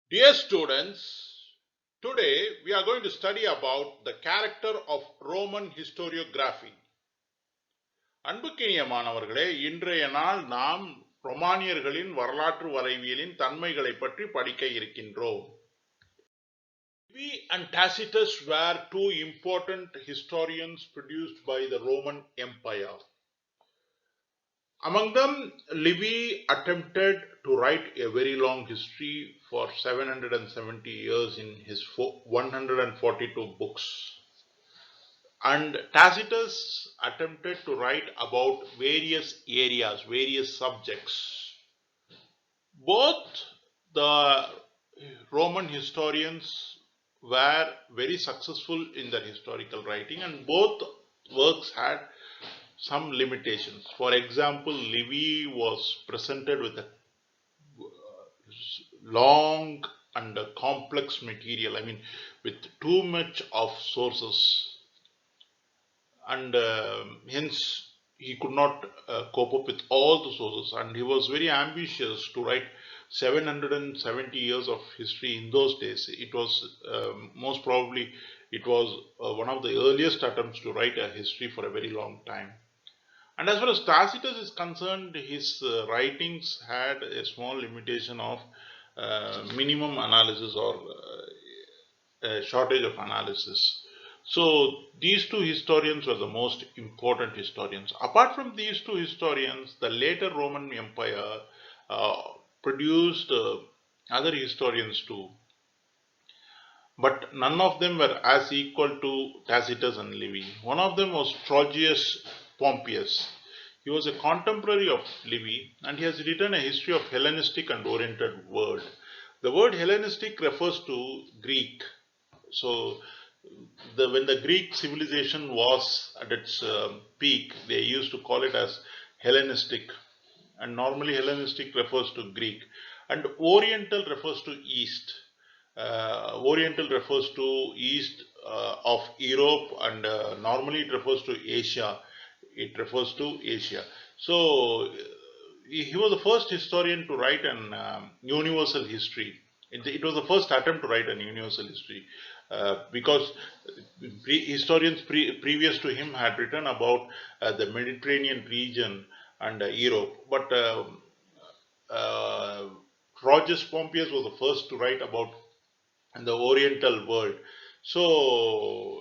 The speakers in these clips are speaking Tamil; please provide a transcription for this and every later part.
Dear students, today we are going to study about the character of Roman historiography. அன்புக்கினிய மாணவர்களே, இன்றைய நாள் நாம் ரோமானியர்களின் வரலாற்று வரைவியலின் தன்மைகளை பற்றி படிக்க இருக்கின்றோம். Livy and Tacitus were two important historians produced by the Roman Empire. Among them, Livy attempted to write a very long history for 770 years in his 142 books. And Tacitus attempted to write about various areas, various subjects. Both the Roman historians were very successful in their historical writing, and both works had some limitations. For example, Livy was presented with a long and a complex material, with too much of sources, and hence he could not cope up with all the sources, and he was very ambitious to write 770 years of history. In those days, it was most probably it was one of the earliest attempts to write a history for a very long time. And as far as Tacitus is concerned, his writings had a small limitation of minimum analysis or a shortage of analysis. So these two historians were the most important historians. Apart from these two historians, the later Roman Empire produced other historians too. But none of them were as equal to Tacitus and Livy. One of them was Trogius Pompeius. He was a contemporary of Livy, and he has written a history of Hellenistic and Oriental world. The word Hellenistic refers to Greek. So when the Greek civilization was at its peak, they used to call it as Hellenistic, and normally Hellenistic refers to Greek, and Oriental refers to East. Oriental refers to East of Europe, and normally it refers to Asia. It refers to Asia. So he was the first historian to write an universal history. It was the first attempt to write an universal history, because historians previous to him had written about the Mediterranean region and Europe, but Trogius Pompeius was the first to write about the Oriental world. So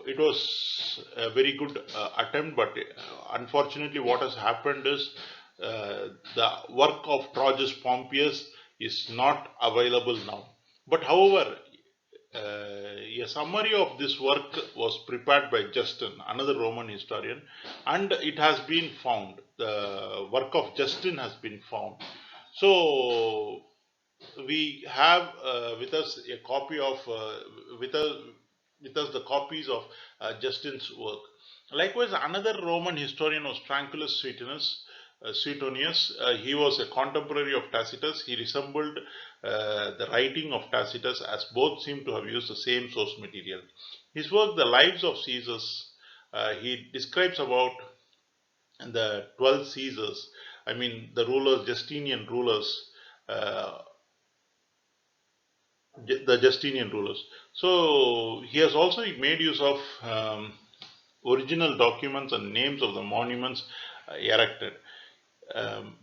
it was a very good attempt, but unfortunately what has happened is the work of Trogius Pompeius is not available now. But however, a summary of this work was prepared by Justin, another Roman historian, and it has been found. The work of Justin has been found. So we have with us a copy of with us the copies of Justin's work. Likewise, another Roman historian was Tranquillus Suetonius. He was a contemporary of Tacitus. He resembled the writing of Tacitus, as both seem to have used the same source material. His work, The Lives of Caesars, he describes about the 12 Caesars, the rulers, Justinian rulers, the Justinian rulers. So he has also made use of original documents and names of the monuments erected.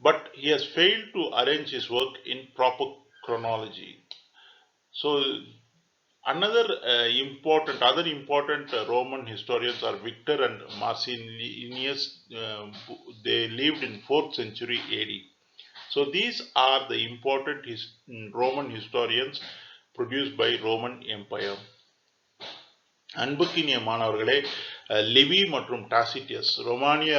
But he has failed to arrange his work in proper chronology. So other important Roman historians are Victor and Marcinius. They lived in 4th century AD. So these are the important Roman historians produced by Roman Empire. அன்புக்கினிய மாணவர்களே, லிவி மற்றும் டாசிட்டியஸ் ரோமானிய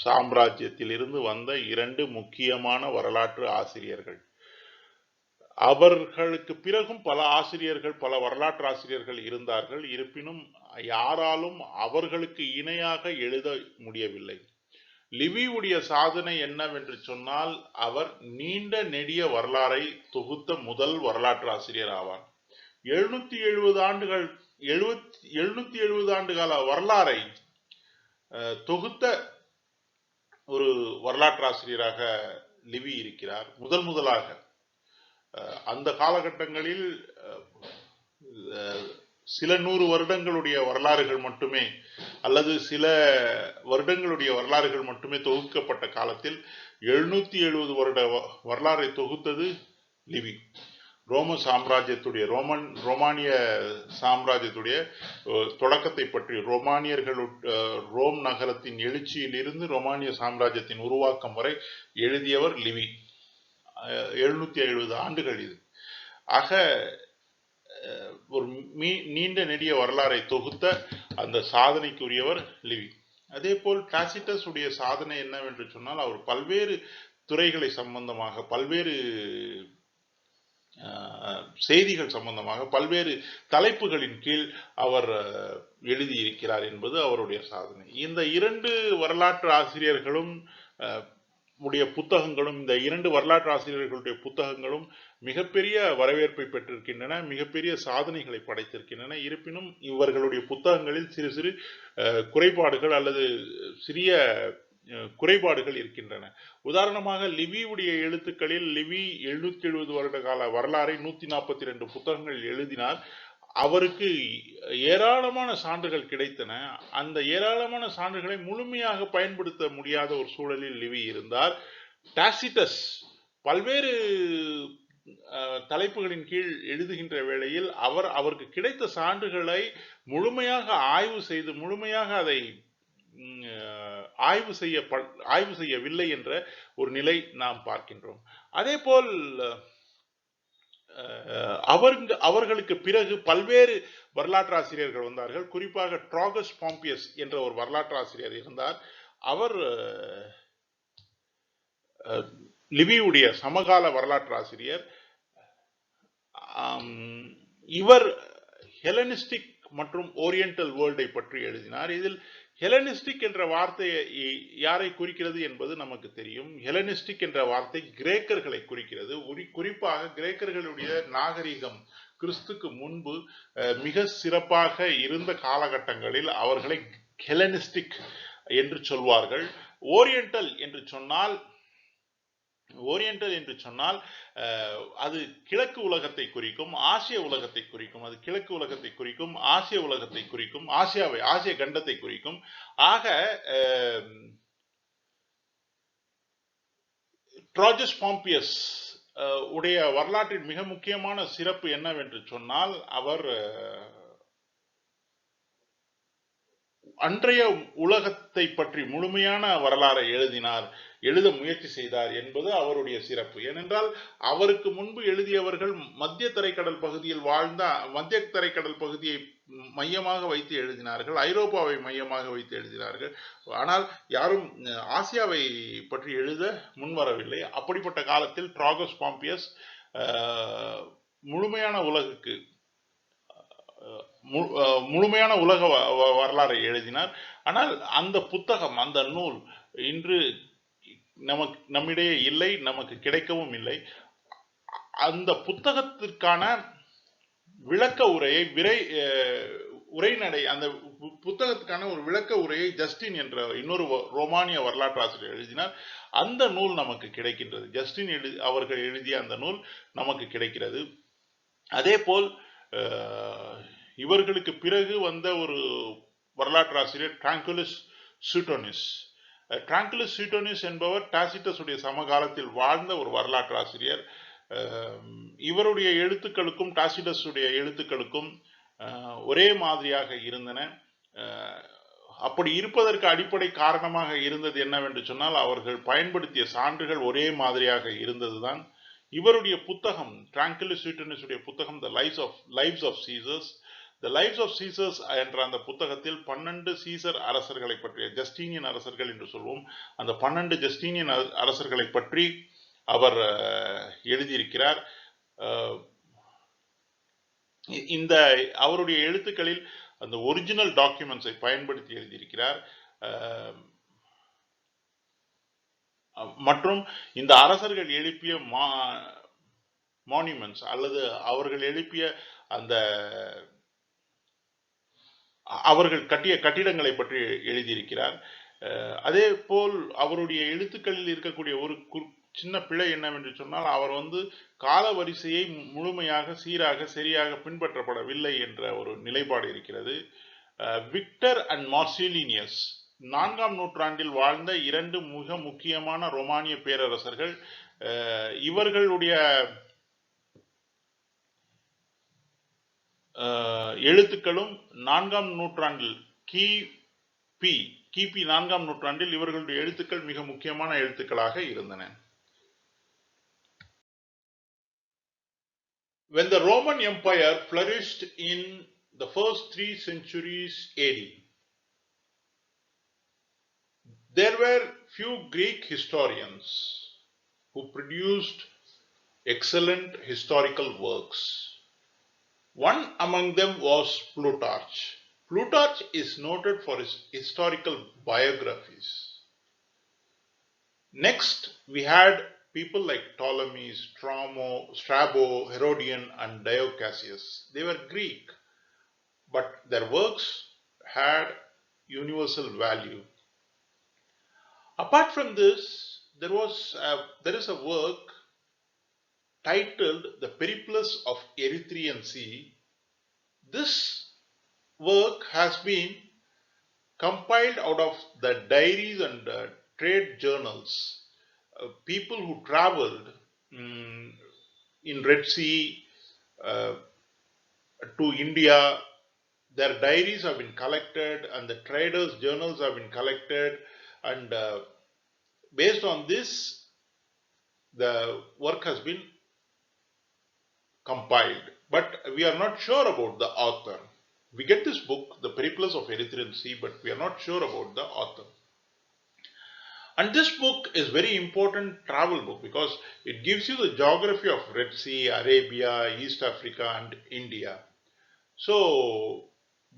சாம்ராஜ்யத்திலிருந்து வந்த இரண்டு முக்கியமான வரலாற்று ஆசிரியர்கள். அவர்களுக்கு பிறகும் பல ஆசிரியர்கள், பல வரலாற்று ஆசிரியர்கள் இருந்தார்கள். இருப்பினும் யாராலும் அவர்களுக்கு இணையாக எழுத முடியவில்லை. லிவியுடைய சாதனை என்னவென்று சொன்னால், அவர் நீண்ட நெடிய வரலாறை தொகுத்த முதல் வரலாற்று ஆசிரியர் ஆவார். 770 ஆண்டு கால வரலாறை தொகுத்த ஒரு வரலாற்று ஆசிரியராக லிவி இருக்கிறார். முதலாக அந்த காலகட்டங்களில் சில 100 வருடங்களுடைய வரலாறுகள் மட்டுமே அல்லது சில வருடங்களுடைய வரலாறுகள் மட்டுமே தொகுக்கப்பட்ட காலத்தில் 770 வருட வரலாறை தொகுத்தது லிவி. ரோம சாம்ராஜ்யத்துடைய ரோமானிய சாம்ராஜ்யத்துடைய தொடக்கத்தை பற்றி ரோமானியர்கள் ரோம் நகரத்தின் எழுச்சியில் இருந்து ரோமானிய சாம்ராஜ்யத்தின் உருவாக்கம் வரை எழுதியவர் லிவி. 770 ஆண்டுகள் இது. ஆக ஒரு நீண்ட நெடிய வரலாறை தொகுத்த அந்த சாதனைக்குரியவர் லிவி. அதே போல் டாசிட்டஸ் உடைய சாதனை என்னவென்று சொன்னால், அவர் பல்வேறு துறைகளை சம்பந்தமாக பல்வேறு செய்திகள் சம்பந்தமாக பல்வேறு தலைப்புகளின் கீழ் அவர் எழுதியிருக்கிறார் என்பது அவருடைய சாதனை. இந்த 2 வரலாற்று ஆசிரியர்களும் உடைய புத்தகங்களும், இந்த 2 வரலாற்று ஆசிரியர்களுடைய புத்தகங்களும் மிகப்பெரிய வரவேற்பை பெற்றிருக்கின்றன, மிகப்பெரிய சாதனைகளை படைத்திருக்கின்றன. இருப்பினும் இவர்களுடைய புத்தகங்களில் சிறு சிறு குறைபாடுகள் அல்லது சிறிய குறைபாடுகள் இருக்கின்றன. உதாரணமாக லிவியுடைய எழுத்துக்களில் லிவி 770 வருட கால வரலாறை 142 புத்தகங்கள் எழுதினார். அவருக்கு ஏராளமான சான்றுகள் கிடைத்தன. அந்த ஏராளமான சான்றுகளை முழுமையாக பயன்படுத்த முடியாத ஒரு சூழலில் லிவி இருந்தார். டாசிட்டஸ் பல்வேறு தலைப்புகளின் கீழ் எழுதுகின்ற வேளையில் அவருக்கு கிடைத்த சான்றுகளை முழுமையாக ஆய்வு செய்து முழுமையாக அதை ஆய்வு செய்யவில்லை என்ற ஒரு நிலை நாம் பார்க்கின்றோம். அதே போல் அவர்களுக்கு பிறகு பல்வேறு வரலாற்று ஆசிரியர்கள் வந்தார்கள். குறிப்பாக ட்ராகஸ் பாம்பியஸ் என்ற ஒரு வரலாற்று ஆசிரியர் இருந்தார். அவர் லிவியுடைய சமகால வரலாற்று ஆசிரியர். இவர் ஹெலனிஸ்டிக் மற்றும் ஓரியண்டல் வேர்ல்டை பற்றி எழுதினார். இதில் ஹெலனிஸ்டிக் என்ற வார்த்தை யாரை குறிக்கிறது என்பது நமக்கு தெரியும். ஹெலனிஸ்டிக் என்ற வார்த்தை கிரேக்கர்களை குறிக்கிறது. குறிப்பாக கிரேக்கர்களுடைய நாகரிகம் கிறிஸ்துக்கு முன்பு மிக சிறப்பாக இருந்த காலகட்டங்களில் அவர்களை ஹெலனிஸ்டிக் என்று சொல்வார்கள். ஓரியண்டல் என்று சொன்னால் அது கிழக்கு உலகத்தை குறிக்கும், ஆசிய உலகத்தை குறிக்கும். அது கிழக்கு உலகத்தை குறிக்கும், ஆசிய உலகத்தை குறிக்கும், ஆசிய கண்டத்தை குறிக்கும். ஆக ட்ராஜஸ் பாம்பியஸ் உடைய வரலாற்றின் மிக முக்கியமான சிறப்பு என்னவென்று சொன்னால், அவர் அன்றைய உலகத்தை பற்றி முழுமையான வரலாறை எழுத முயற்சி செய்தார் என்பது அவருடைய சிறப்பு. ஏனென்றால் அவருக்கு முன்பு எழுதியவர்கள் மத்திய தரைக்கடல் பகுதியில் வாழ்ந்த மத்திய தரைக்கடல் பகுதியை மையமாக வைத்து எழுதினார்கள், ஐரோப்பாவை மையமாக வைத்து எழுதினார்கள். ஆனால் யாரும் ஆசியாவை பற்றி எழுத முன்வரவில்லை. அப்படிப்பட்ட காலத்தில் ட்ராகஸ் பாம்பியஸ் முழுமையான உலக வரலாறை எழுதினார். ஆனால் அந்த புத்தகம், அந்த நூல் இன்று நம்மிடையே இல்லை, நமக்கு கிடைக்கவும் இல்லை. அந்த புத்தகத்திற்கான விளக்க உரையை உரைநடை அந்த புத்தகத்துக்கான ஒரு விளக்க உரையை ஜஸ்டின் என்ற இன்னொரு ரோமானிய வரலாற்று ஆசிரியர் எழுதினார். அந்த நூல் நமக்கு கிடைக்கின்றது. ஜஸ்டின் அவர்கள் எழுதிய அந்த நூல் நமக்கு கிடைக்கிறது. அதே போல் இவர்களுக்கு பிறகு வந்த ஒரு வரலாற்று ஆசிரியர் ட்ராங்குலஸ் சூட்டோனிஸ் என்பவர் டாசிட்டஸ் உடைய சமகாலத்தில் வாழ்ந்த ஒரு வரலாற்று ஆசிரியர். இவருடைய எழுத்துக்களுக்கும் டாசிட்டஸ் உடைய எழுத்துக்களுக்கும் ஒரே மாதிரியாக இருந்தன. அப்படி இருப்பதற்கு அடிப்படை காரணமாக இருந்தது என்னவென்று சொன்னால், அவர்கள் பயன்படுத்திய சான்றுகள் ஒரே மாதிரியாக இருந்ததுதான். இவருடைய புத்தகம், ட்ராங்குலஸ் சூட்டோனிஸ் உடைய புத்தகம் the lives of Caesars, the lives of Caesars என்ற அந்த புத்தகத்தில் 12 சீசர் அரசர்களை பற்றிய, ஜஸ்டீனியன் அரசர்கள் என்று சொல்வோம், அந்த 12 ஜஸ்டீனியன் அரசர்களை பற்றி அவர் எழுதியிருக்கிறார். இந்த அவருடைய எழுத்துக்களில் அந்த ஒரிஜினல் டாக்குமெண்ட்ஸை பயன்படுத்தி எழுதியிருக்கிறார். மற்றும் இந்த அரசர்கள் எழுப்பிய மானுமெண்ட்ஸ் அல்லது அவர்கள் எழுப்பிய அந்த அவர்கள் கட்டிய கட்டிடங்களை பற்றி எழுதியிருக்கிறார். அதே போல் அவருடைய எழுத்துக்களில் இருக்கக்கூடிய ஒரு சின்ன பிழை என்னவென்று சொன்னால் அவர் கால வரிசையை முழுமையாக சீராக சரியாக பின்பற்றப்படவில்லை என்ற ஒரு நிலைப்பாடு இருக்கிறது. விக்டர் அண்ட் மார்சிலினியஸ் 4ஆம் நூற்றாண்டில் வாழ்ந்த 2 மிக முக்கியமான ரோமானிய பேரரசர்கள். இவர்களுடைய எழுத்துக்களும் 4ஆம் நூற்றாண்டில் கிபி 4ஆம் நூற்றாண்டில் இவர்களுடைய எழுத்துக்கள் மிக முக்கியமான எழுத்துக்களாக இருந்தன. When the Roman Empire flourished in the first 3 centuries AD, there were few Greek historians who produced excellent historical works. One among them was Plutarch. Plutarch is noted for his historical biographies. Next, we had people like Ptolemy, Strabo, Herodian, and Diocasius. They were Greek, but their works had universal value. Apart from this, there is a work titled The Periplus of Erythraean Sea. This work has been compiled out of the diaries and trade journals. People who traveled in Red Sea to India, their diaries have been collected and the traders' journals have been collected, and based on this, the work has been compiled. But we are not sure about the author. We get this book, The Periplus of Erythraean Sea, but we are not sure about the author. And this book is very important travel book because it gives you the geography of Red Sea, Arabia, East Africa, and India. So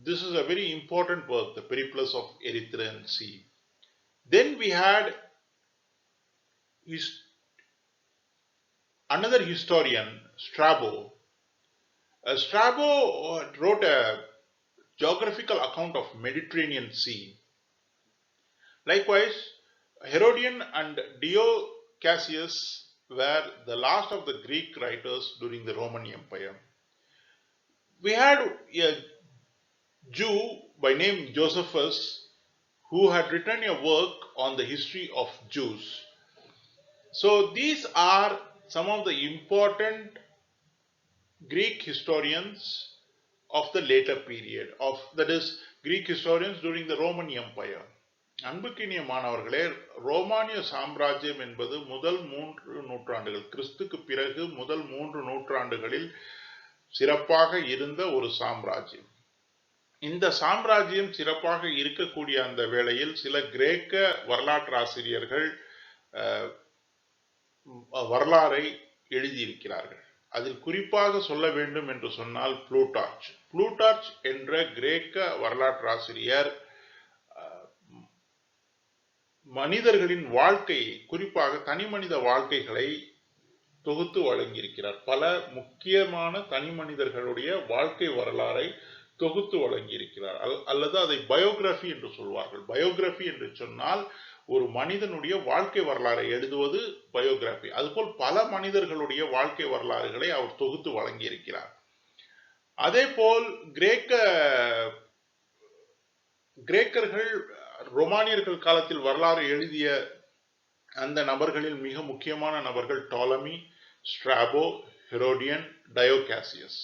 this is a very important work, The Periplus of Erythraean Sea. Then we had another historian, Strabo. Strabo wrote a geographical account of Mediterranean Sea. Likewise, Herodian and Diocasius were the last of the Greek writers during the Roman Empire. We had a Jew by name Josephus who had written a work on the history of Jews. So these are some of the important Greek historians of the later period, that is Greek historians during the Roman Empire. அன்புக்கினிய மாணவர்களே, ரோமானிய சாம்ராஜ்யம் என்பது முதல் 3 நூற்றாண்டுகள், கிறிஸ்துக்கு பிறகு முதல் 3 நூற்றாண்டுகளில் சிறப்பாக இருந்த ஒரு சாம்ராஜ்யம். இந்த சாம்ராஜ்யம் சிறப்பாக இருக்கக்கூடிய அந்த வேளையில் சில கிரேக்க வரலாற்றாசிரியர்கள் வரலாறை எழுதியிருக்கிறார்கள். அதில் குறிப்பாக சொல்ல வேண்டும் என்று சொன்னால் புளூட்டார்ச் என்ற கிரேக்க வரலாற்றாசிரியர் மனிதர்களின் வாழ்க்கையை, குறிப்பாக தனி மனித வாழ்க்கைகளை தொகுத்து வழங்கியிருக்கிறார். பல முக்கியமான தனி மனிதர்களுடைய வாழ்க்கை வரலாறை தொகுத்து வழங்கியிருக்கிறார். அல்லது அதை பயோகிராஃபி என்று சொல்வார்கள். பயோகிராஃபி என்று சொன்னால் ஒரு மனிதனுடைய வாழ்க்கை வரலாறை எழுதுவது பயோகிராஃபி. அதுபோல் பல மனிதர்களுடைய வாழ்க்கை வரலாறுகளை அவர் தொகுத்து வழங்கியிருக்கிறார். அதே போல் கிரேக்கர்கள் ரோமானியர்கள் காலத்தில் வரலாறு எழுதிய அந்த நபர்களில் மிக முக்கியமான நபர்கள் டாலமி, ஸ்ட்ராபோ, ஹெரோடியன், டயோகாசியஸ்.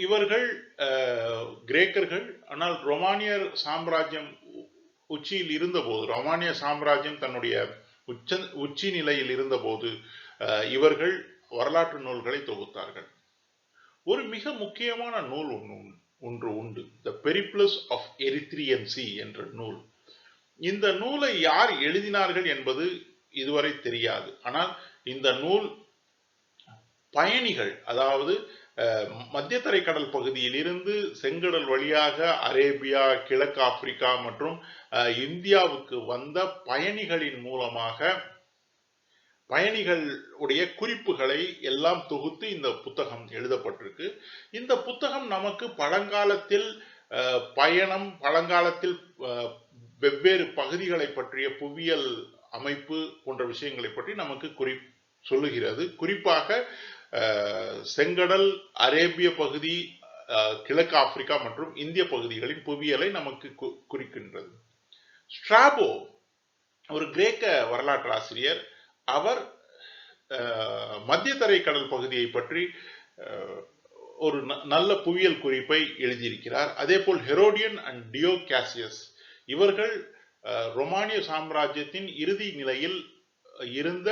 இவர்கள் கிரேக்கர்கள். ஆனால் ரோமானியர் சாம்ராஜ்யம் உச்சியில் இருந்தபோது, ரோமானிய சாம்ராஜ்யம் தன்னுடைய உச்சி நிலையில் இருந்தபோது இவர்கள் வரலாற்று நூல்களை தொகுத்தார்கள். ஒரு மிக முக்கியமான நூல் ஒன்று உண்டு, த பெரிப்ளஸ் ஆஃப் எரித்ரியன் சி என்ற நூல். இந்த நூலை யார் எழுதினார்கள் என்பது இதுவரை தெரியாது. ஆனால் இந்த நூல் பயணிகள், அதாவது மத்திய தரைக்கடல் பகுதியில் இருந்து செங்கடல் வழியாக அரேபியா, கிழக்கு ஆப்பிரிக்கா மற்றும் இந்தியாவுக்கு வந்த பயணிகளின் மூலமாக பயணிகளுடைய குறிப்புகளை எல்லாம் தொகுத்து இந்த புத்தகம் எழுதப்பட்டிருக்கு. இந்த புத்தகம் நமக்கு பழங்காலத்தில் பயணம், பழங்காலத்தில் வெவ்வேறு பகுதிகளை பற்றிய புவியியல் அமைப்பு போன்ற விஷயங்களை பற்றி நமக்கு சொல்லுகிறது. குறிப்பாக செங்கடல், அரேபிய பகுதி, கிழக்கு ஆப்பிரிக்கா மற்றும் இந்திய பகுதிகளின் புவியியலை நமக்கு குறிக்கின்றது. ஸ்ட்ராபோ ஒரு கிரேக்க வரலாற்று ஆசிரியர். அவர் மத்திய தரைக்கடல் பகுதியை பற்றி ஒரு நல்ல புவியியல் குறிப்பை எழுதியிருக்கிறார். அதே போல் ஹெரோடியன் அண்ட் டியோகாசியஸ் இவர்கள் ரோமானிய சாம்ராஜ்யத்தின் இறுதி நிலையில் இருந்த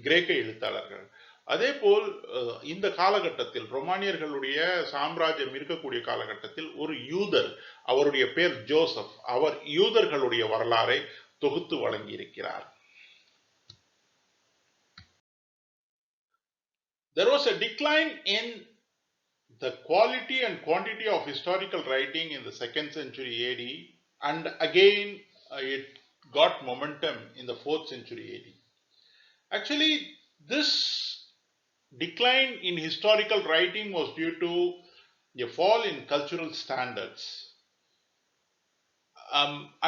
கிரேக்க எழுத்தாளர்கள். அதே போல் இந்த காலகட்டத்தில் ரோமானியர்களுடைய சாம்ராஜ்யம் இருக்கக்கூடிய காலகட்டத்தில் ஒரு யூதர், அவருடைய பேர் ஜோசப், அவர் யூதர்களுடைய வரலாறை தொகுத்து வழங்கியிருக்கிறார். There was a decline in the quality and quantity of historical writing in the 2nd century AD, and again it got momentum in the 4th century AD. Actually, this decline in historical writing was due to a fall in cultural standards.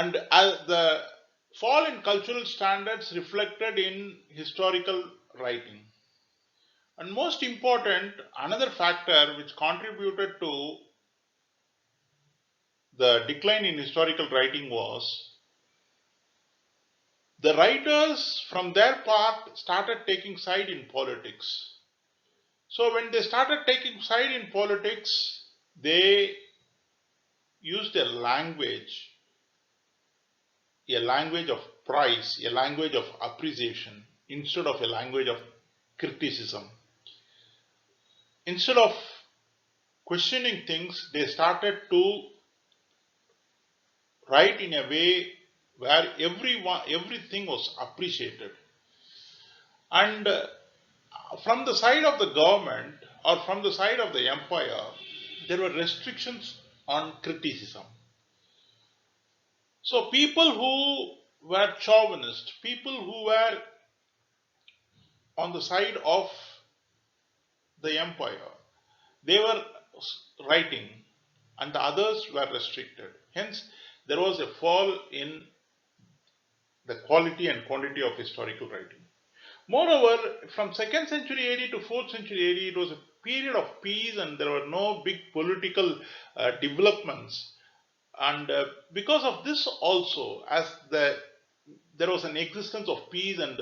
And the fall in cultural standards reflected in historical writing. And most important, another factor which contributed to the decline in historical writing was the writers from their part started taking side in politics. So when they started taking side in politics, they used a language of praise, a language of appreciation, instead of a language of criticism. Instead of questioning things, they started to write in a way where everything was appreciated. And from the side of the government or from the side of the empire, there were restrictions on criticism. So people who were chauvinist, people who were on the side of the empire, they were writing and the others were restricted. Hence, there was a fall in the quality and quantity of historical writing. Moreover, from 2nd century AD to 4th century AD, it was a period of peace and there were no big political developments. And because of this also, as there was an existence of peace and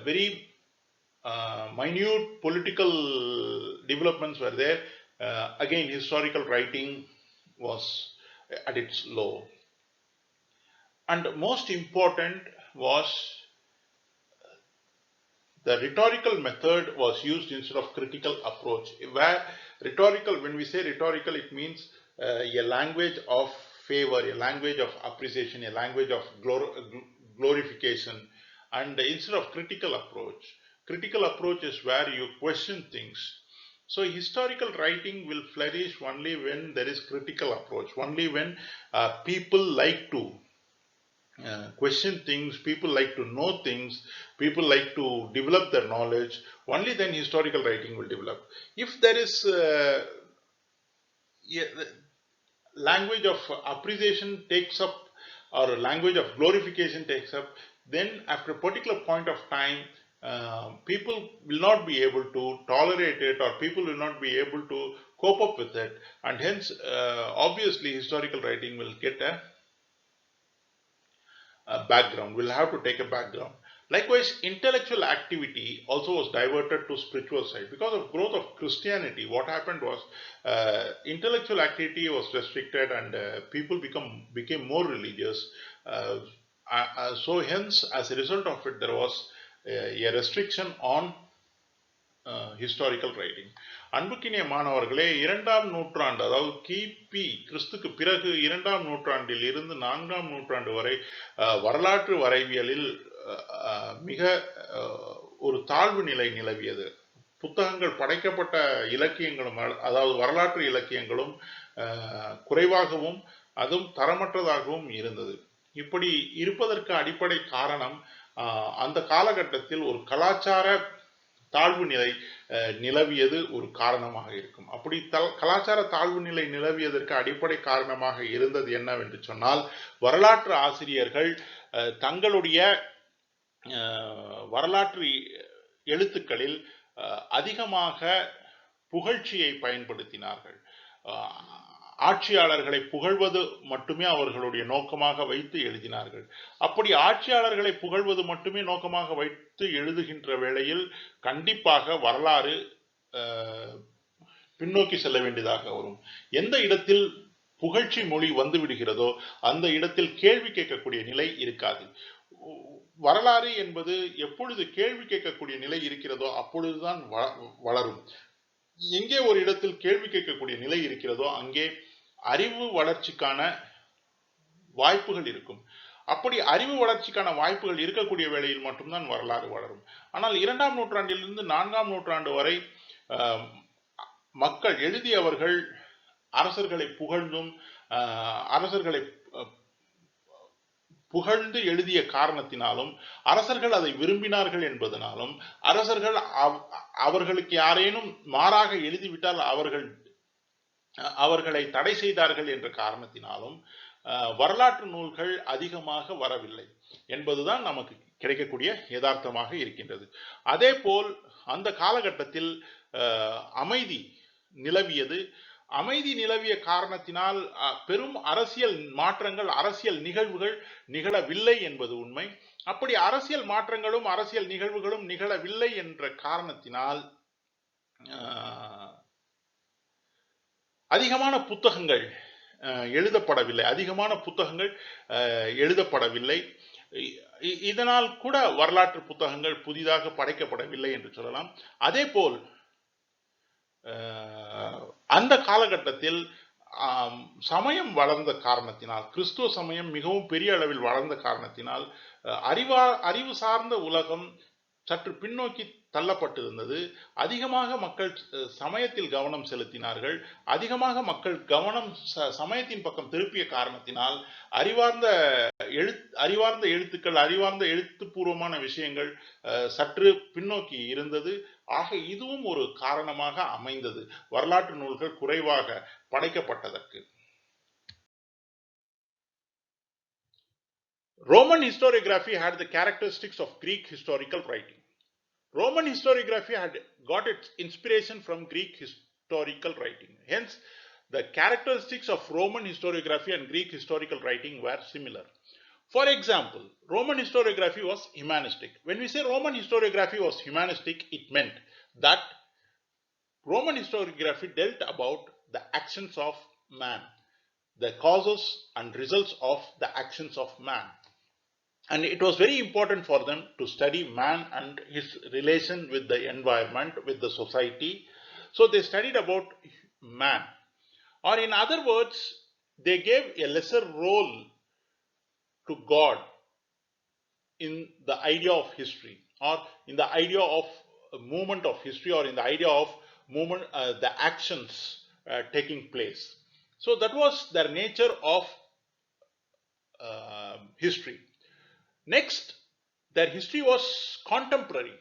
very minute political developments were there, again historical writing was at its low. And most important was the rhetorical method was used instead of critical approach. Where rhetorical, when we say rhetorical, it means a language of favor, a language of appreciation, a language of glorification, and instead of critical approach is where you question things. So historical writing will flourish only when there is critical approach, only when people like to question things, people like to know things, people like to develop their knowledge. Only then historical writing will develop. If there is language of appreciation takes up or language of glorification takes up, then after a particular point of time, people will not be able to tolerate it, or people will not be able to cope up with it, and hence obviously historical writing will get a background, will have to take a background. Likewise, intellectual activity also was diverted to spiritual side. Because of growth of Christianity, what happened was intellectual activity was restricted and people became more religious. So hence, as a result of it, there was a restriction on historical writing. அன்புக்கினிய மாணவர்களே, 2ஆம் நூற்றாண்டு, அதாவது கிபி கிறிஸ்துக்கு பிறகு 2ஆம் நூற்றாண்டில் இருந்து 4ஆம் நூற்றாண்டு வரை வரலாற்று வரைவியலில் மிக ஒரு தாழ்வு நிலை நிலவியது. புத்தகங்கள் படைக்கப்பட்ட இலக்கியங்களும், அதாவது வரலாற்று இலக்கியங்களும் குறைவாகவும் அதுவும் தரமற்றதாகவும் இருந்தது. இப்படி இருப்பதற்கு அடிப்படை காரணம் அந்த காலகட்டத்தில் ஒரு கலாச்சார தாழ்வு நிலை நிலவியது ஒரு காரணமாக இருக்கும். அப்படி கலாச்சார தாழ்வு நிலை நிலவியதற்கு அடிப்படை காரணமாக இருந்தது என்னவென்று சொன்னால், வரலாற்று ஆசிரியர்கள் தங்களுடைய வரலாற்று எழுத்துக்களில் அதிகமாக புகழ்ச்சியை பயன்படுத்தினார்கள். ஆட்சியாளர்களை புகழ்வது மட்டுமே அவர்களுடைய நோக்கமாக வைத்து எழுதினார்கள். அப்படி ஆட்சியாளர்களை புகழ்வது மட்டுமே நோக்கமாக வைத்து எழுதுகின்ற வேளையில் கண்டிப்பாக வரலாறு பின்னோக்கி செல்ல வேண்டியதாக வரும். எந்த இடத்தில் புகழ்ச்சி மொழி வந்து விடுகிறதோ அந்த இடத்தில் கேள்வி கேட்கக்கூடிய நிலை இருக்காது. வரலாறு என்பது எப்பொழுது கேள்வி கேட்கக்கூடிய நிலை இருக்கிறதோ அப்பொழுதுதான் வளரும். எங்கே ஒரு இடத்தில் கேள்வி கேட்கக்கூடிய நிலை இருக்கிறதோ அங்கே அறிவு வளர்ச்சிக்கான வாய்ப்புகள் இருக்கும். அப்படி அறிவு வளர்ச்சிக்கான வாய்ப்புகள் இருக்கக்கூடிய வேளையில் மட்டும்தான் வரலாறு வளரும். ஆனால் 2ஆம் நூற்றாண்டிலிருந்து 4ஆம் நூற்றாண்டு வரை மக்கள் எழுதியவர்கள் அரசர்களை புகழ்ந்தும் அரசர்களை புகழ்ந்து எழுதிய காரணத்தினாலும் அரசர்கள் அதை விரும்பினார்கள் என்பதனாலும் அரசர்கள் அவர்களுக்கு யாரேனும் மாறாக எழுதிவிட்டால் அவர்களை தடை செய்தார்கள் என்ற காரணத்தினாலும் வரலாற்று நூல்கள் அதிகமாக வரவில்லை என்பதுதான் நமக்கு கிடைக்கக்கூடிய யதார்த்தமாக இருக்கின்றது. அதே போல் அந்த காலகட்டத்தில் அமைதி நிலவியது. அமைதி நிலவிய காரணத்தினால் பெரும் அரசியல் மாற்றங்கள் அரசியல் நிகழ்வுகள் நிகழவில்லை என்பது உண்மை. அப்படி அரசியல் மாற்றங்களும் அரசியல் நிகழ்வுகளும் நிகழவில்லை என்ற காரணத்தினால் அதிகமான புத்தகங்கள் எழுதப்படவில்லை. இதனால் கூட வரலாற்று புத்தகங்கள் புதிதாக படைக்கப்படவில்லை என்று சொல்லலாம். அதே போல் அந்த காலகட்டத்தில் சமயம் வளர்ந்த காரணத்தினால், கிறிஸ்துவ சமயம் மிகவும் பெரிய அளவில் வளர்ந்த காரணத்தினால் அறிவு சார்ந்த உலகம் சற்று பின்னோக்கி தள்ளப்பட்டிருந்தது. அதிகமாக மக்கள் சமயத்தில் கவனம் செலுத்தினார்கள். அதிகமாக மக்கள் கவனம் சமயத்தின் பக்கம் திருப்பிய காரணத்தினால் அறிவார்ந்த எழுத்துக்கள் அறிவார்ந்த எழுத்துப்பூர்வமான விஷயங்கள் சற்று பின்னோக்கி இருந்தது. ஆக இதுவும் ஒரு காரணமாக அமைந்தது வரலாற்று நூல்கள் குறைவாக படைக்கப்பட்டதற்கு. Roman historiography had the characteristics of Greek historical writing. Roman historiography had got its inspiration from Greek historical writing. Hence, the characteristics of Roman historiography and Greek historical writing were similar. For example, Roman historiography was humanistic. When we say Roman historiography was humanistic, it meant that Roman historiography dealt about the actions of man, the causes and results of the actions of man. And it was very important for them to study man and his relation with the environment, with the society. So they studied about man. Or in other words, they gave a lesser role to God in the idea of history, or in the idea of movement of history, or in the idea of movement, the actions taking place. So that was their nature of history. Next, their history was contemporary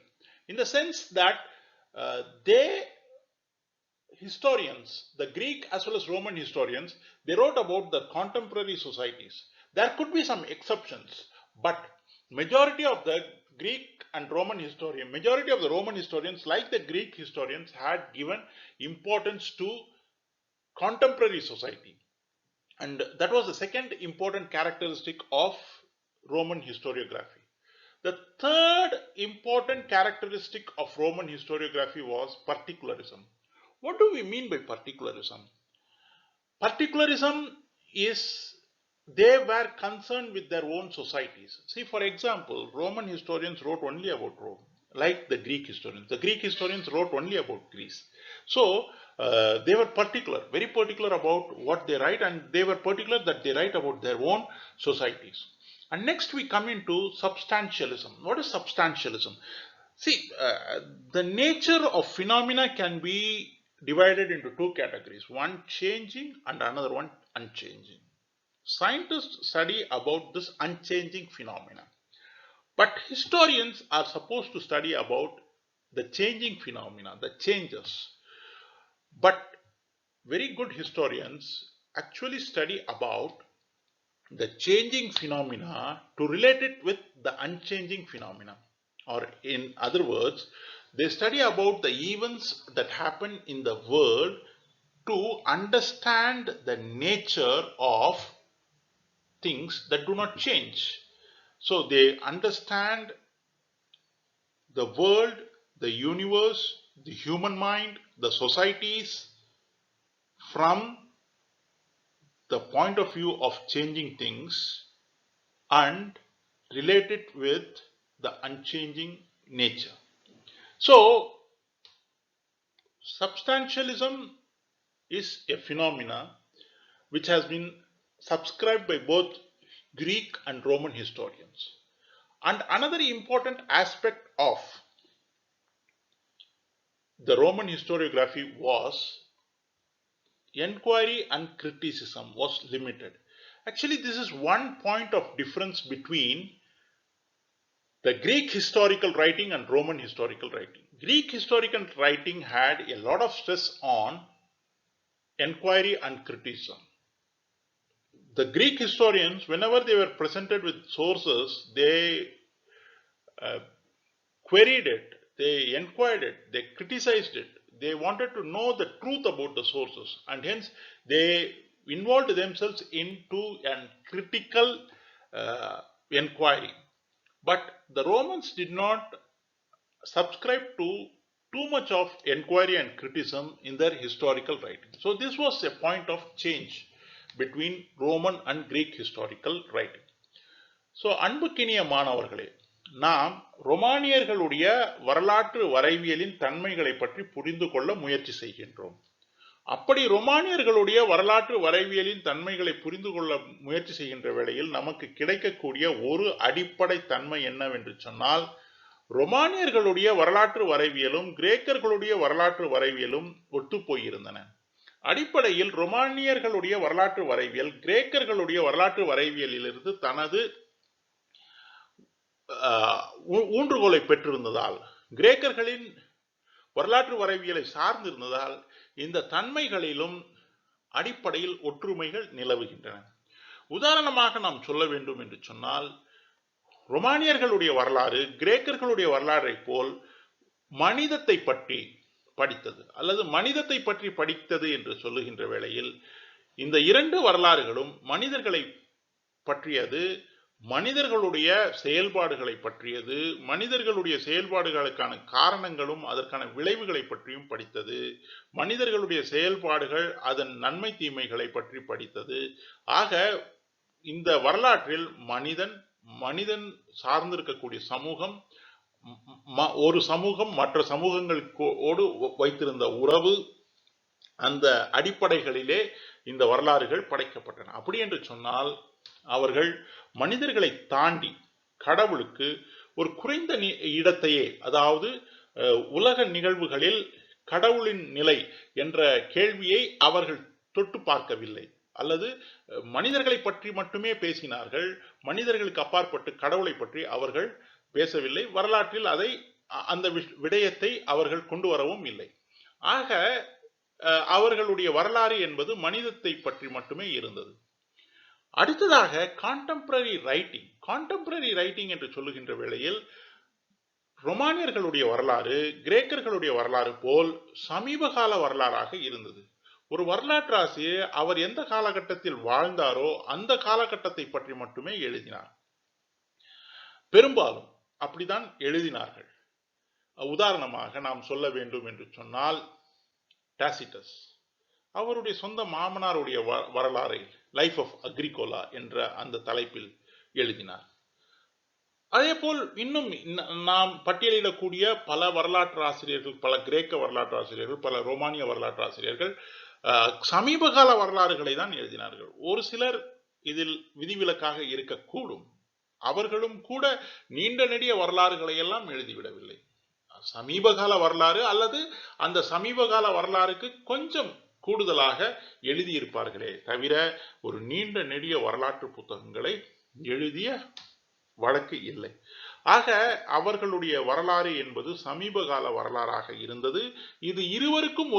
in the sense that historians, the Greek as well as Roman historians, they wrote about the contemporary societies. There could be some exceptions, but majority of the Greek and Roman historians, like the Greek historians, had given importance to contemporary society. And that was the second important characteristic of Roman historiography. The third important characteristic of Roman historiography was particularism. What do we mean by particularism? Particularism is they were concerned with their own societies. See, for example, Roman historians wrote only about Rome, like the Greek historians. The Greek historians wrote only about Greece. So they were very particular about what they write, and they were particular that they write about their own societies. And next we come into substantialism. What is substantialism? See, the nature of phenomena can be divided into two categories, one changing and another one unchanging. Scientists study about this unchanging phenomena, but historians are supposed to study about the changing phenomena, the changes. But very good historians actually study about the changing phenomena to relate it with the unchanging phenomena. Or in other words, they study about the events that happen in the world to understand the nature of things that do not change. So they understand the world, the universe, the human mind, the societies from the point of view of changing things and relate it with the unchanging nature. So, substantialism is a phenomena which has been subscribed by both Greek and Roman historians. And another important aspect of the Roman historiography was inquiry and criticism was limited. Actually, this is one point of difference between the Greek historical writing and Roman historical writing. Greek historical writing had a lot of stress on inquiry and criticism. The Greek historians, whenever they were presented with sources, they queried it, they inquired it, they criticized it. They wanted to know the truth about the sources, and hence they involved themselves into a critical inquiry. But the Romans did not subscribe to too much of inquiry and criticism in their historical writing. So this was a point of change between Roman and Greek historical writing. So அன்புக்கினிய மாணவர்களே, நாம் ரோமானியர்களுடைய வரலாற்று வரைவியலின் தன்மைகளை பற்றி புரிந்து கொள்ள முயற்சி செய்கின்றோம். அப்படி ரோமானியர்களுடைய வரலாற்று வரைவியலின் தன்மைகளை புரிந்து கொள்ள முயற்சி செய்கின்ற வேளையில் நமக்கு கிடைக்கக்கூடிய ஒரு அடிப்படை தன்மை என்னவென்று சொன்னால், ரோமானியர்களுடைய வரலாற்று வரைவியலும் கிரேக்கர்களுடைய வரலாற்று வரைவியலும் ஒத்துப்போயிருந்தன. அடிப்படையில் ரோமானியர்களுடைய வரலாற்று வரைவியல் கிரேக்கர்களுடைய வரலாற்று வரைவியலிலிருந்து தனது ஊன்றுகோலை பெற்றிருந்ததால், கிரேக்கர்களின் வரலாற்று வரைவியலை சார்ந்திருந்ததால் இந்த தன்மைகளிலும் அடிப்படையில் ஒற்றுமைகள் நிலவுகின்றன. உதாரணமாக நாம் சொல்ல வேண்டும் என்று சொன்னால், ரோமானியர்களுடைய வரலாறு கிரேக்கர்களுடைய வரலாறை போல் மனிதத்தை பற்றி படித்தது அல்லது மனிதத்தை பற்றி படித்தது என்று சொல்லுகின்ற வேளையில் இந்த இரண்டு வரலாறுகளும் மனிதர்களை பற்றியது, மனிதர்களுடைய செயல்பாடுகளை பற்றியது, மனிதர்களுடைய செயல்பாடுகளுக்கான காரணங்களும் அதற்கான விளைவுகளை பற்றியும் படித்தது, மனிதர்களுடைய செயல்பாடுகள் அதன் நன்மை தீமைகளை பற்றி படித்தது. ஆக இந்த வரலாற்றில் மனிதன் சார்ந்திருக்கக்கூடிய சமூகம், ஒரு சமூகம் மற்ற சமூகங்களோடு வைத்திருந்த உறவு, அந்த அடிப்படைகளிலே இந்த வரலாறுகள் படைக்கப்பட்டன. அப்படி என்று சொன்னால் அவர்கள் மனிதர்களை தாண்டி கடவுளுக்கு ஒரு குறைந்த இடத்தையே, அதாவது உலக நிகழ்வுகளில் கடவுளின் நிலை என்ற கேள்வியை அவர்கள் தொட்டு பார்க்கவில்லை. அல்லது மனிதர்களை பற்றி மட்டுமே பேசினார்கள். மனிதர்களுக்கு அப்பாற்பட்டு கடவுளை பற்றி அவர்கள் பேசவில்லை. வரலாற்றில் அந்த விடயத்தை அவர்கள் கொண்டு வரவும் இல்லை. ஆக அவர்களுடைய வரலாறு என்பது மனிதத்தை பற்றி மட்டுமே இருந்தது. அடுத்ததாக கான்டெம்பரரி ரைட்டிங் என்று சொல்லுகின்ற வேளையில் ரோமானியர்களுடைய வரலாறு கிரேக்கர்களுடைய வரலாறு போல் சமீபகால வரலாறாக இருந்தது. ஒரு வரலாற்று ஆசிரியர் அவர் எந்த காலகட்டத்தில் வாழ்ந்தாரோ அந்த காலகட்டத்தை பற்றி மட்டுமே எழுதினார். பெரும்பாலும் அப்படித்தான் எழுதினார்கள். உதாரணமாக நாம் சொல்ல வேண்டும் என்று சொன்னால், டாசிட்டஸ் அவருடைய சொந்த மாமனாருடைய வரலாறை லைஃப் ஆஃப் அக்ரிகோலா என்ற அந்த தலைப்பில் எழுதினார். அதே போல் இன்னும் நாம் பட்டியலிடக்கூடிய பல வரலாற்று ஆசிரியர்கள், பல கிரேக்க வரலாற்று ஆசிரியர்கள், பல ரோமானிய வரலாற்று ஆசிரியர்கள் சமீபகால வரலாறுகளை தான் எழுதினார்கள். ஒரு சிலர் இதில் விதிவிலக்காக இருக்கக்கூடும். அவர்களும் கூட நீண்ட நெடிய வரலாறுகளை எல்லாம் எழுதிவிடவில்லை. சமீபகால வரலாறு அல்லது அந்த சமீபகால வரலாறுக்கு கொஞ்சம் கூடுதலாக எழுதியிருப்பார்களே தவிர ஒரு நீண்ட நெடிய வரலாற்று புத்தகங்களை எழுதிய வழக்கு இல்லை. ஆக அவர்களுடைய வரலாறு என்பது சமீப கால வரலாறாக இருந்தது. இது இருவருக்கும்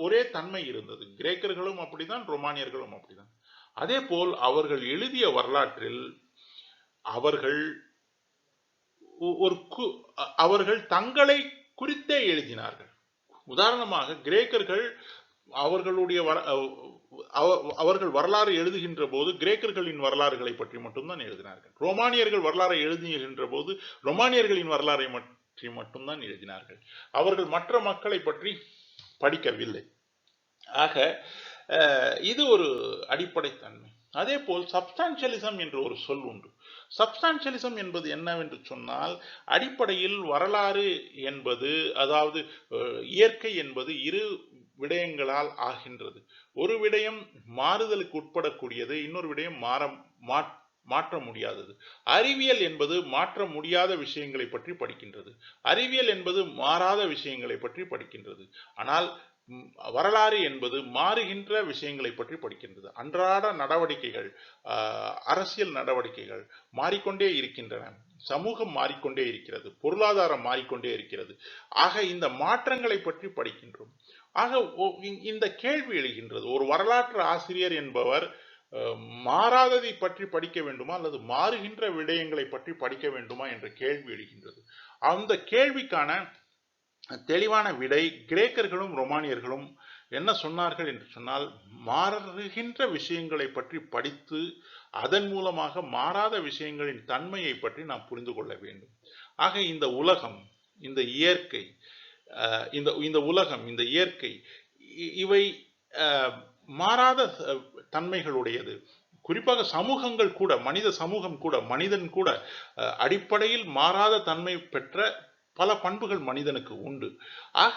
ஒரே தன்மை இருந்தது. கிரேக்கர்களும் அப்படிதான், ரோமானியர்களும் அப்படிதான். அதே போல் அவர்கள் எழுதிய வரலாற்றில் அவர்கள் அவர்கள் தங்களை குறித்தே எழுதினார்கள். உதாரணமாக கிரேக்கர்கள் அவர்கள் வரலாறு எழுதுகின்ற போது கிரேக்கர்களின் வரலாறுகளை பற்றி மட்டும்தான் எழுதினார்கள். ரோமானியர்கள் வரலாறை எழுதுகின்ற போது ரோமானியர்களின் வரலாறை பற்றி மட்டும்தான் எழுதினார்கள். அவர்கள் மற்ற மக்களை பற்றி படிக்கவில்லை. ஆக இது ஒரு அடிப்படை தன்மை. அதே போல் சப்ஸ்டான்சியலிசம் என்று ஒரு சொல் உண்டு. சப்ஸ்டான்சியலிசம் என்பது என்னவென்று சொன்னால், அடிப்படையில் வரலாறு என்பது, அதாவது இயற்கை என்பது இரு விடயங்களால் ஆகின்றது. ஒரு விடயம் மாறுதலுக்கு உட்படக்கூடியது, இன்னொரு விடயம் மாற்ற முடியாதது. அறிவியல் என்பது மாற்ற முடியாத விஷயங்களை பற்றி படிக்கின்றது. அறிவியல் என்பது மாறாத விஷயங்களை பற்றி படிக்கின்றது. ஆனால் வரலாறு என்பது மாறுகின்ற விஷயங்களை பற்றி படிக்கின்றது. அன்றாட நடவடிக்கைகள், அரசியல் நடவடிக்கைகள் மாறிக்கொண்டே இருக்கின்றன. சமூகம் மாறிக்கொண்டே இருக்கிறது. பொருளாதாரம் மாறிக்கொண்டே இருக்கிறது. ஆக இந்த மாற்றங்களை பற்றி படிக்கின்றோம். ஆக இந்த கேள்வி எழுகின்றது, ஒரு வரலாற்று ஆசிரியர் என்பவர் மாறாததை பற்றி படிக்க வேண்டுமா அல்லது மாறுகின்ற விடயங்களை பற்றி படிக்க வேண்டுமா என்ற கேள்வி எழுகின்றது. அந்த கேள்விக்கான தெளிவான விடை கிரேக்கர்களும் ரோமானியர்களும் என்ன சொன்னார்கள் என்று சொன்னால், மாறுகின்ற விஷயங்களை பற்றி படித்து அதன் மூலமாக மாறாத விஷயங்களின் தன்மையை பற்றி நாம் புரிந்து கொள்ள வேண்டும். ஆக இந்த உலகம், இந்த இயற்கை, இந்த உலகம், இந்த இயற்கை, இவை மாறாத தன்மைகளுடையது. குறிப்பாக சமூகங்கள் கூட, மனித சமூகம் கூட, மனிதன் கூட அடிப்படையில் மாறாத தன்மை பெற்ற பல பண்புகள் மனிதனுக்கு உண்டு. ஆக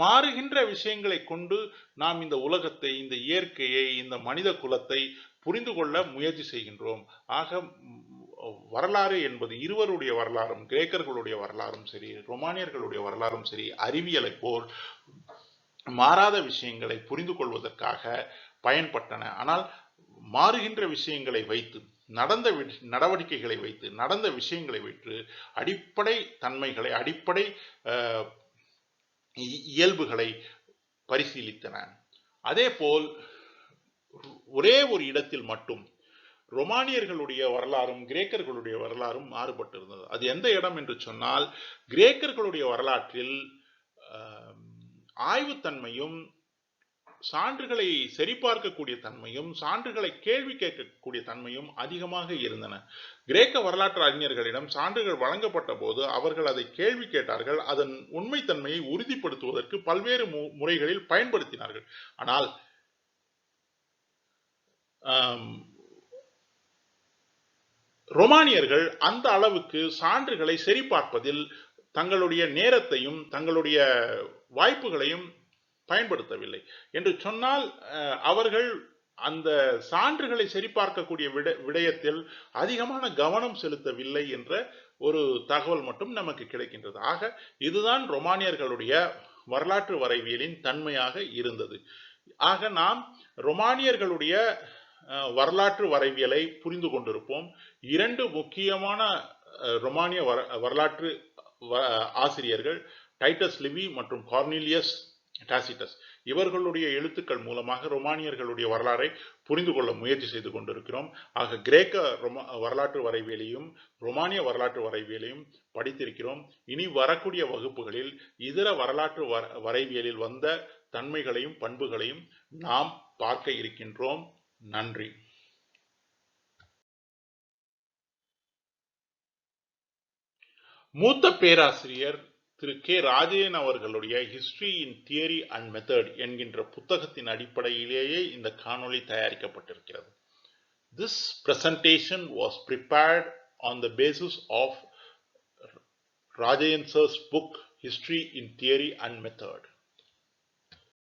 மாறுகின்ற விஷயங்களை கொண்டு நாம் இந்த உலகத்தை, இந்த இயற்கையை, இந்த மனித குலத்தை புரிந்து கொள்ள முயற்சி செய்கின்றோம். ஆக வரலாறு என்பது இருவருடைய வரலாறும், கிரேக்கர்களுடைய வரலாறும் சரி, ரோமானியர்களுடைய வரலாறும் சரி, அறிவியலை போல் மாறாத விஷயங்களை புரிந்து கொள்வதற்காக பயன்பட்டன. ஆனால் மாறுகின்ற விஷயங்களை வைத்து, நடந்த நடவடிக்கைகளை வைத்து, நடந்த விஷயங்களை வைத்து அடிப்படை தன்மைகளை, அடிப்படை இயல்புகளை பரிசீலித்தன. அதே போல் ஒரே ஒரு இடத்தில் மட்டும் ரோமானியர்களுடைய வரலாறும் கிரேக்கர்களுடைய வரலாறும் மாறுபட்டிருந்தது. அது எந்த இடம் என்று சொன்னால், கிரேக்கர்களுடைய வரலாற்றில் ஆய்வுத்தன்மையும், சான்றுகளை சரிபார்க்கக்கூடிய தன்மையும், சான்றுகளை கேள்வி கேட்கக்கூடிய தன்மையும் அதிகமாக இருந்தன. கிரேக்க வரலாற்று அறிஞர்களிடம் சான்றுகள் வழங்கப்பட்ட போது அவர்கள் அதை கேள்வி கேட்டார்கள். அதன் உண்மைத்தன்மையை உறுதிப்படுத்துவதற்கு பல்வேறு முறைகளில் பயன்படுத்தினார்கள். ஆனால் ரோமானியர்கள் அந்த அளவுக்கு சான்றுகளை சரிபார்ப்பதில் தங்களுடைய நேரத்தையும் தங்களுடைய வாய்ப்புகளையும் பயன்படுத்தவில்லை. என்று சொன்னால், அவர்கள் அந்த சான்றுகளை சரிபார்க்கக்கூடிய விடயத்தில் அதிகமான கவனம் செலுத்தவில்லை என்ற ஒரு தகவல் மட்டும் நமக்கு கிடைக்கின்றது. ஆக இதுதான் ரோமானியர்களுடைய வரலாற்று வரைவியலின் தன்மையாக இருந்தது. ஆக நாம் ரோமானியர்களுடைய வரலாற்று வரைவியலை புரிந்து கொண்டிருப்போம். இரண்டு முக்கியமான ரோமானிய வரலாற்று ஆசிரியர்கள் டைட்டஸ் லிவி மற்றும் கார்னீலியஸ் டாசிட்டஸ், இவர்களுடைய எழுத்துக்கள் மூலமாக ரோமானியர்களுடைய வரலாறை புரிந்து கொள்ள முயற்சி செய்து கொண்டிருக்கிறோம். ஆக கிரேக்க வரலாற்று வரைவியலையும் ரோமானிய வரலாற்று வரைவியலையும் படித்திருக்கிறோம். இனி வரக்கூடிய வகுப்புகளில் இதர வரலாற்று வரைவியலில் வந்த தன்மைகளையும் பண்புகளையும் நாம் பார்க்க இருக்கின்றோம். நன்றி. மூத்த பேராசிரியர் திரு கே ராஜேன் அவர்களுடைய history in theory and method என்கின்ற புத்தகத்தின் அடிப்படையிலேயே இந்த காணொளி தயாரிக்கப்பட்டிருக்கிறது. This presentation was prepared on the basis of Rajayan sir's book History in Theory and Method.